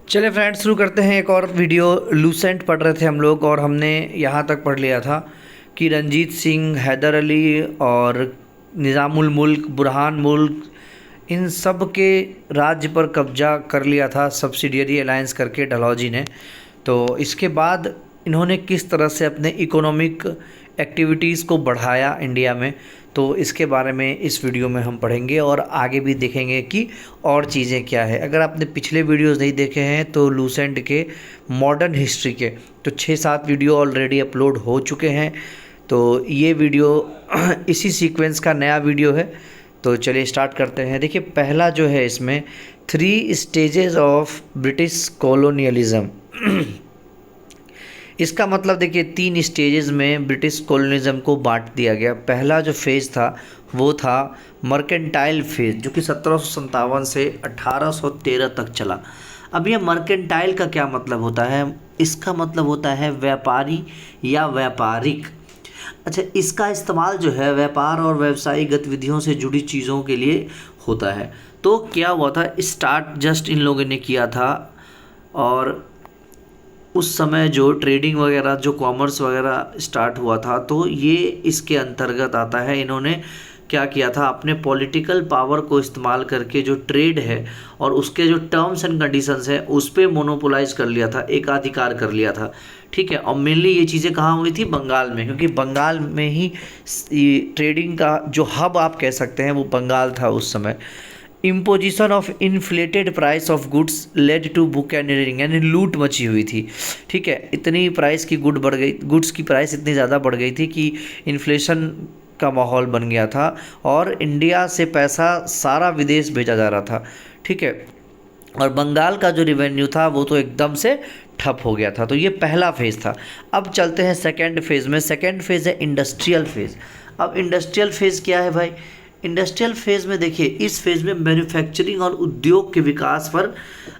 चले फ्रेंड्स, शुरू करते हैं एक और वीडियो। लूसेंट पढ़ रहे थे हम लोग और हमने यहाँ तक पढ़ लिया था कि रंजीत सिंह, हैदर अली और निज़ामुल मुल्क, बुरहान मुल्क, इन सब के राज्य पर कब्जा कर लिया था सब्सिडियरी अलायंस करके डलहौजी ने। तो इसके बाद इन्होंने किस तरह से अपने इकोनॉमिक एक्टिविटीज़ को बढ़ाया इंडिया में, तो इसके बारे में इस वीडियो में हम पढ़ेंगे और आगे भी देखेंगे कि और चीज़ें क्या है। अगर आपने पिछले वीडियोस नहीं देखे हैं तो लूसेंट के मॉडर्न हिस्ट्री के तो 6-7 वीडियो ऑलरेडी अपलोड हो चुके हैं। तो ये वीडियो इसी सीक्वेंस का नया वीडियो है। तो चलिए स्टार्ट करते हैं। देखिए, पहला जो है इसमें 3 स्टेजेस ऑफ ब्रिटिश कॉलोनियलिज्म। इसका मतलब देखिए 3 स्टेजेस में ब्रिटिश कॉलोनिज्म को बांट दिया गया। पहला जो फेज़ था वो था मर्केंटाइल फेज़, जो कि 1757 से 1813 तक चला। अब ये मर्केंटाइल का क्या मतलब होता है? इसका मतलब होता है व्यापारी या व्यापारिक। अच्छा, इसका इस्तेमाल जो है व्यापार और व्यवसायिक गतिविधियों से जुड़ी चीज़ों के लिए होता है। तो क्या हुआ था, स्टार्ट जस्ट इन लोगों ने किया था और उस समय जो ट्रेडिंग वगैरह, जो कॉमर्स वगैरह स्टार्ट हुआ था, तो ये इसके अंतर्गत आता है। इन्होंने क्या किया था, अपने पॉलिटिकल पावर को इस्तेमाल करके जो ट्रेड है और उसके जो टर्म्स एंड कंडीशंस है उस पर मोनोपोलाइज कर लिया था, एकाधिकार कर लिया था। ठीक है, और मेनली ये चीज़ें कहाँ हुई थी? बंगाल में, क्योंकि बंगाल में ही ट्रेडिंग का जो हब आप कह सकते हैं वो बंगाल था उस समय। Imposition of inflated price of goods led to buccaneering, यानी लूट मची हुई थी। ठीक है, इतनी प्राइस की गुड्स की प्राइस इतनी ज़्यादा बढ़ गई थी कि इन्फ्लेशन का माहौल बन गया था और इंडिया से पैसा सारा विदेश भेजा जा रहा था। ठीक है, और बंगाल का जो रिवेन्यू था वो तो एकदम से ठप हो गया था। तो ये पहला फेज़ था। अब चलते हैं सेकेंड फेज़ में। सेकेंड फेज़ है इंडस्ट्रियल फेज़। अब इंडस्ट्रियल फेज़ क्या है भाई? इंडस्ट्रियल फेज़ में देखिए, इस फेज़ में मैन्युफैक्चरिंग और उद्योग के विकास पर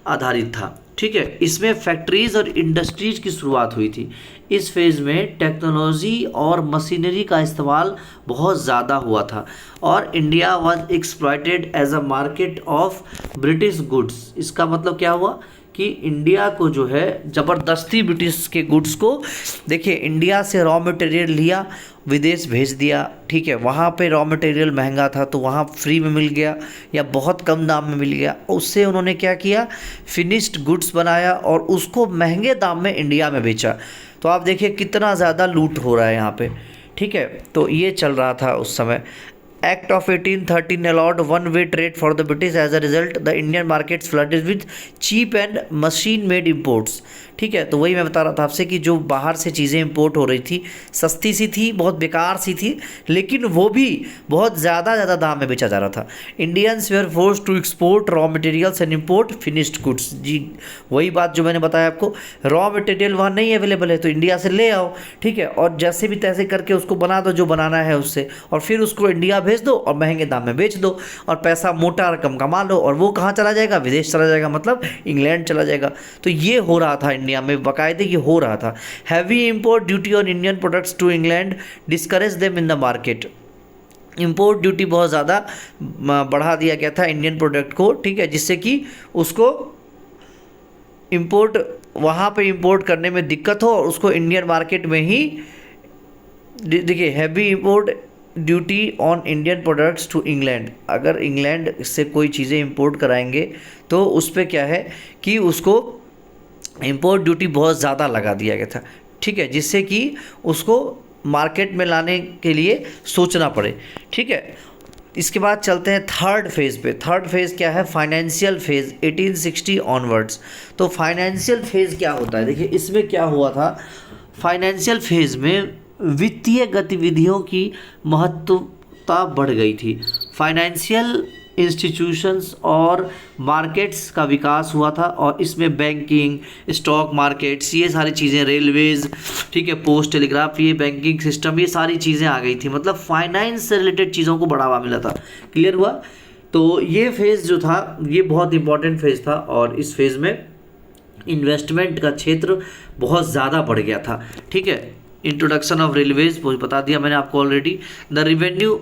आधारित था। ठीक है, इसमें फैक्ट्रीज़ और इंडस्ट्रीज़ की शुरुआत हुई थी। इस फेज़ में टेक्नोलॉजी और मशीनरी का इस्तेमाल बहुत ज़्यादा हुआ था और India was exploited as a market of British goods. इसका मतलब क्या हुआ कि इंडिया को जो है ज़बरदस्ती ब्रिटिश के गुड्स को, देखिए इंडिया से रॉ मटेरियल लिया, विदेश भेज दिया। ठीक है, वहाँ पे रॉ मटेरियल महंगा था तो वहाँ फ्री में मिल गया या बहुत कम दाम में मिल गया। उससे उन्होंने क्या किया, फिनिश्ड गुड्स बनाया और उसको महंगे दाम में इंडिया में बेचा। तो आप देखिए कितना ज़्यादा लूट हो रहा है यहाँ पे। ठीक है, तो ये चल रहा था उस समय। Act of 1813 allowed one-way trade for the British. As a result, the Indian markets flooded with cheap and machine-made imports. ठीक है, तो वही मैं बता रहा था आपसे कि जो बाहर से चीज़ें इंपोर्ट हो रही थी, सस्ती सी थी, बहुत बेकार सी थी, लेकिन वो भी बहुत ज़्यादा दाम में बेचा जा रहा था। Indians were force to export raw materials and import finished goods. जी, वही बात जो मैंने बताया आपको, रॉ मटेरियल वहाँ नहीं अवेलेबल है तो इंडिया से ले आओ। ठीक है, और जैसे भी तैसे करके उसको बना दो जो बनाना है उससे, और फिर उसको इंडिया भेज दो और महंगे दाम में बेच दो और पैसा मोटा रकम कमा लो। और वो कहाँ चला जाएगा? विदेश चला जाएगा, मतलब इंग्लैंड चला जाएगा। तो ये हो रहा था इंडिया में, बाकायदे ये हो रहा था। Heavy import duty on Indian products to England discourage them in the market. Import duty बहुत ज़्यादा बढ़ा दिया गया था इंडियन प्रोडक्ट को। ठीक है, जिससे कि उसको इंपोर्ट, वहाँ पे इंपोर्ट करने में दिक्कत हो और उसको इंडियन मार्केट में ही, देखिए heavy import duty on Indian products to England. अगर इंग्लैंड से कोई चीज़ें इंपोर्ट कराएंगे तो उस पर क्या है कि उसको इंपोर्ट ड्यूटी बहुत ज़्यादा लगा दिया गया था। ठीक है, जिससे कि उसको मार्केट में लाने के लिए सोचना पड़े। ठीक है, इसके बाद चलते हैं थर्ड फेज़ पे। थर्ड फेज़ क्या है? Financial phase 1860 onwards. तो फाइनेंशियल फेज़ क्या होता है? देखिए इसमें क्या हुआ था, फाइनेंशियल फेज़ में वित्तीय गतिविधियों की महत्वता बढ़ गई थी। फाइनेंशियल इंस्टीट्यूशंस और मार्केट्स का विकास हुआ था और इसमें बैंकिंग, स्टॉक मार्केट्स, ये सारी चीज़ें, रेलवेज़, ठीक है, पोस्ट टेलीग्राफ, ये बैंकिंग सिस्टम, ये सारी चीज़ें आ गई थी। मतलब फाइनेंस से रिलेटेड चीज़ों को बढ़ावा मिला था। क्लियर हुआ? तो ये फेज़ जो था ये बहुत इंपॉर्टेंट फेज़ था और इस फेज़ में इन्वेस्टमेंट का क्षेत्र बहुत ज़्यादा बढ़ गया था। ठीक है, इंट्रोडक्शन ऑफ रेलवेज बता दिया मैंने आपको ऑलरेडी। द रेवेन्यू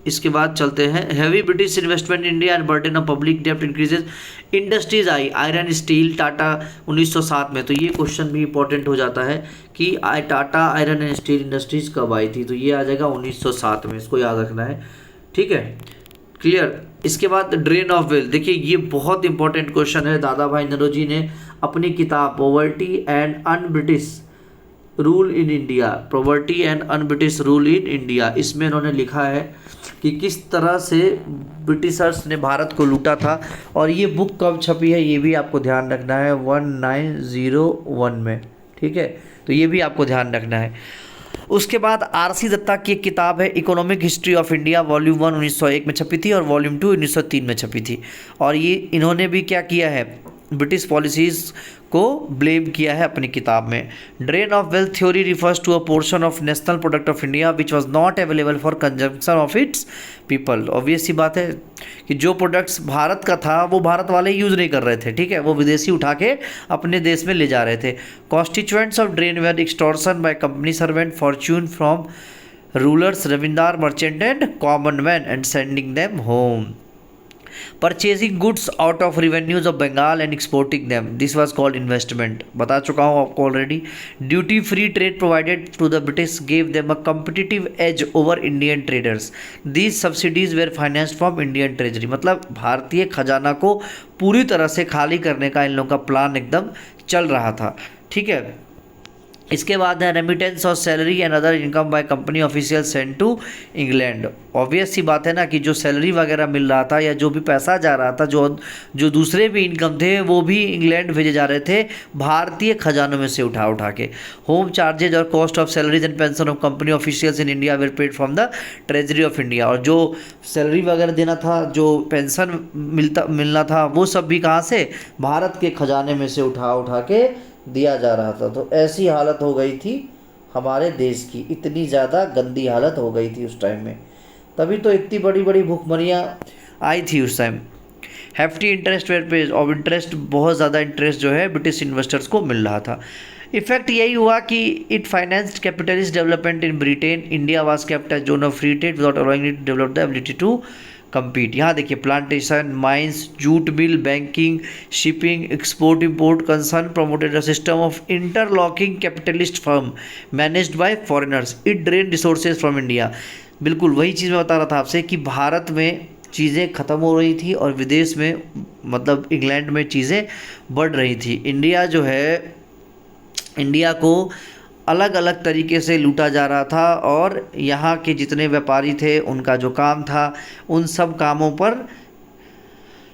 इसके बाद चलते हैं, heavy British investment in India and burden of public डेब्ट इंक्रीजेज। इंडस्ट्रीज आई, आयरन स्टील टाटा 1907 में, तो ये क्वेश्चन भी इंपॉर्टेंट हो जाता है कि Tata iron and steel industries कब आई थी, तो ये आ जाएगा 1907 में, इसको याद रखना है, ठीक है, क्लियर। इसके बाद ड्रेन ऑफ वेल्थ, देखिए ये बहुत इंपॉर्टेंट क्वेश्चन है, दादा भाई नौरोजी ने अपनी किताब poverty and un British rule in India, poverty and un British rule in India, इसमें इन्होंने लिखा है कि किस तरह से ब्रिटिशर्स ने भारत को लूटा था, और ये बुक कब छपी है ये भी आपको ध्यान रखना है, 1901 में, ठीक है, तो ये भी आपको ध्यान रखना है। उसके बाद आरसी दत्ता की एक किताब है economic history of India, volume 1 1901 में छपी थी और वॉल्यूम 2 1903 में छपी थी, और ये इन्होंने भी क्या किया है, ब्रिटिश पॉलिसीज़ को ब्लेम किया है अपनी किताब में। Drain of wealth theory refers to a portion of national product of India which was not available for consumption of its people. Obvious सी बात है कि जो प्रोडक्ट्स भारत का था वो भारत वाले यूज़ नहीं कर रहे थे, ठीक है, वो विदेशी उठा के अपने देश में ले जा रहे थे। Constituents of drain were extortion by company servant fortune from rulers zamindar merchant and common man and sending them home, purchasing goods out of revenues of Bengal and exporting them, this was called investment, बता चुका हूँ आपको already. Duty free trade provided to the British gave them a competitive edge over Indian traders, these subsidies were financed from Indian treasury, मतलब भारतीय खजाना को पूरी तरह से खाली करने का इन लोगों का प्लान एकदम चल रहा था, ठीक है। इसके बाद है रेमिटेंस और salary and other income by company official send to England. Obvious सी बात है ना कि जो सैलरी वगैरह मिल रहा था या जो भी पैसा जा रहा था, जो दूसरे भी इनकम थे वो भी इंग्लैंड भेजे जा रहे थे भारतीय खजानों में से उठा उठा के। होम चार्जेज और cost of salaries and pension of company officials in India were paid from the treasury of India, और जो सैलरी वगैरह देना था, जो पेंशन मिलना था, वो सब भी कहाँ से, भारत के खजाने में से उठा उठा के दिया जा रहा था। तो ऐसी हालत हो गई थी हमारे देश की, इतनी ज़्यादा गंदी हालत हो गई थी उस टाइम में, तभी तो इतनी बड़ी बड़ी भूखमरियाँ आई थी उस time. Hefty interest were pays, और इंटरेस्ट बहुत ज़्यादा इंटरेस्ट जो है ब्रिटिश इन्वेस्टर्स को मिल रहा था। इफेक्ट यही हुआ कि it financed capitalist development in Britain, India was kept as zone of free trade without allowing it to develop the ability to compete. यहाँ देखिए plantation, mines, jute mill, banking, shipping, export import concern promoted a system of interlocking capitalist firm managed by foreigners, it drain resources from India. बिल्कुल वही चीज़ मैं बता रहा था आपसे कि भारत में चीज़ें ख़त्म हो रही थी और विदेश में, मतलब इंग्लैंड में चीज़ें बढ़ रही थी। इंडिया जो है, इंडिया को अलग अलग तरीके से लूटा जा रहा था, और यहाँ के जितने व्यापारी थे उनका जो काम था, उन सब कामों पर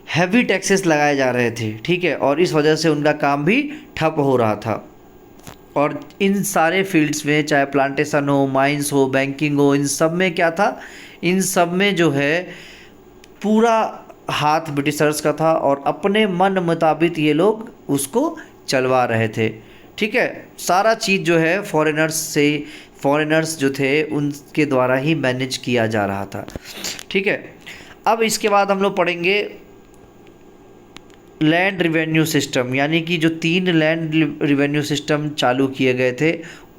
हैवी टैक्सेस लगाए जा रहे थे, ठीक है, और इस वजह से उनका काम भी ठप हो रहा था। और इन सारे फील्ड्स में, चाहे प्लांटेशन हो, माइंस हो, बैंकिंग हो, इन सब में क्या था, इन सब में जो है पूरा हाथ ब्रिटिशर्स का था, और अपने मन मुताबिक ये लोग उसको चलवा रहे थे, ठीक है। सारा चीज़ जो है फॉरेनर्स जो थे उनके द्वारा ही मैनेज किया जा रहा था, ठीक है। अब इसके बाद हम लोग पढ़ेंगे लैंड रिवेन्यू सिस्टम, यानी कि जो 3 लैंड रिवेन्यू सिस्टम चालू किए गए थे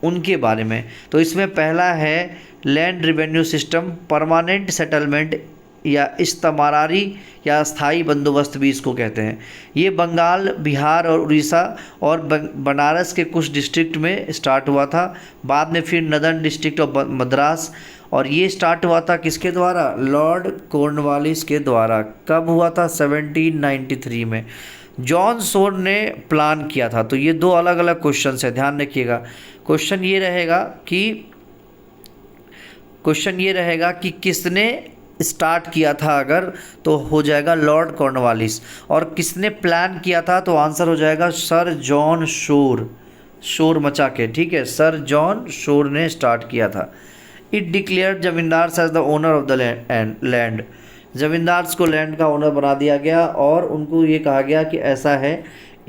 उनके बारे में। तो इसमें पहला है land revenue system permanent settlement या इस्तेमारी या स्थायी बंदोबस्त भी इसको कहते हैं। ये बंगाल, बिहार और उड़ीसा और बनारस के कुछ डिस्ट्रिक्ट में स्टार्ट हुआ था, बाद में फिर नदर्न डिस्ट्रिक्ट ऑफ मद्रास, और ये स्टार्ट हुआ था किसके द्वारा, लॉर्ड कॉर्नवालिस के द्वारा। कब हुआ था, 1793 में जॉन शोर ने प्लान किया था। तो ये 2 अलग अलग क्वेश्चन है, ध्यान रखिएगा। क्वेश्चन ये रहेगा कि किसने स्टार्ट किया था, अगर तो हो जाएगा लॉर्ड कॉर्नवालिस, और किसने प्लान किया था, तो आंसर हो जाएगा सर जॉन शोर मचा के, ठीक है, सर जॉन शोर ने स्टार्ट किया था। It declare zamindars as the owner of the land, zamindars को लैंड का ओनर बना दिया गया, और उनको ये कहा गया कि ऐसा है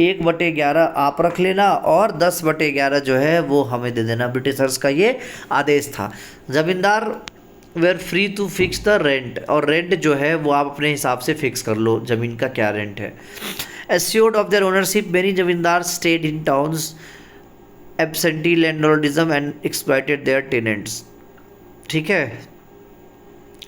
1/11 आप रख लेना और 10/11 जो है वो हमें दे देना। ब्रिटिशर्स का ये आदेश था। Zamindar were free to fix the rent, और रेंट जो है वो आप अपने हिसाब से फिक्स कर लो ज़मीन का क्या रेंट है। Assured of their ownership many zamindar stayed in towns absentee landlordism and exploited their tenants, ठीक है।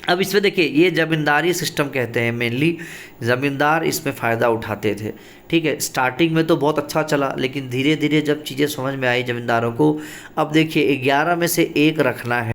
अब इसमें देखिए ये ज़मींदारी सिस्टम कहते हैं, मेनली ज़मींदार इसमें फ़ायदा उठाते थे। ठीक है, स्टार्टिंग में तो बहुत अच्छा चला, लेकिन धीरे धीरे जब चीज़ें समझ में आई ज़मींदारों को, अब देखिए 11 में से एक रखना है